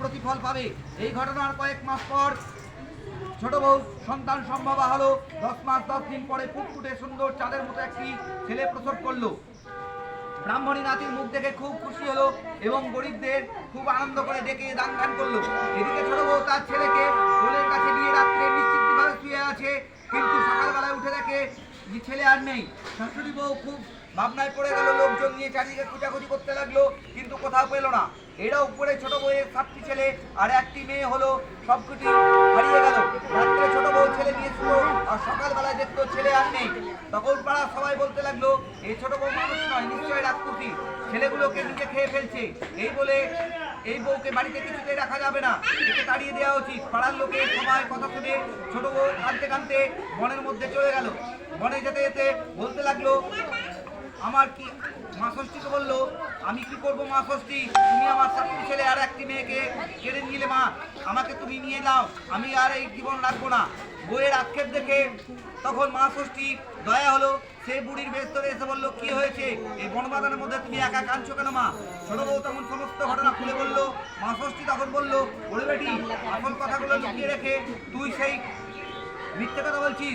প্রতিফল পাবে। এই ঘটনার কয়েক মাস পর ছোট বউ সন্তান সম্ভব হলো। 10 মাস 10 দিন পরে ফুটফুটে সুন্দর চাঁদের মতো একটি ছেলে প্রসব করলো। ব্রাহ্মণী নাতির মুখ দেখে খুব খুশি হলো এবং গরিবদের খুব আনন্দ করে ডেকে দান ধ্যান করলো। এদিকে ছোট বউ তার ছেলেকে কোলের কাছে নিয়ে রাত্রে নিশ্চিন্তভাবে শুয়ে আছে, কিন্তু সকালবেলায় উঠে দেখে যে ছেলে আর নেই। শাশুড়ি বউ খুব ভাবনায় পড়ে গেল, লোকজন নিয়ে চারিদিকে খোঁজাখুঁজি করতে লাগলো, কিন্তু কোথাও পেল না। এরা উপরে ছোট বউয়ের 7টি ছেলে আর 1টি মেয়ে হলো, সবকটি হারিয়ে গেল। রাত্রে ছোট বউ ছেলে নিয়ে শুলো আর সকালবেলায় দেখলো ছেলে আর নেই। তখন পাড়া সবাই বলতে লাগলো, এই ছোট বউ মানুষ নয়, নিশ্চয়ই রাক্ষসী, ছেলেগুলোকে নিজে খেয়ে ফেলছে। এই বলে এই বউকে বাড়িতে কিছুতেই রাখা যাবে না, একে তাড়িয়ে দেওয়া উচিত। পাড়ার লোকের সবাই কথা শুনে ছোট বউ কাঁদতে কাঁদতে বনের মধ্যে চলে গেল। বনে যেতে যেতে বলতে লাগলো, আমার কি মা ষষ্ঠীকে বললো, আমি কি করবো মা ষষ্ঠী, তুমি আমার 7টি ছেলে আর 1টি মেয়েকে কেড়ে নিলে মা, আমাকে তুমি নিয়ে যাও, আমি আর এই জীবন রাখবো না। বইয়ের আক্ষেপ দেখে তখন মা ষষ্ঠী দয়া হলো, সে বুড়ির বেশ ধরে এসে বললো, কি হয়েছে, এই বনবাগানের মধ্যে তুমি একা কাঁদছো কেন মা? ছোট বউ তখন সমস্ত ঘটনা খুলে বললো। মা ষষ্ঠী তখন বললো, ওরে বেটি, আসল কথাগুলো লুকিয়ে রেখে তুই সেই মিথ্যে কথা বলছিস।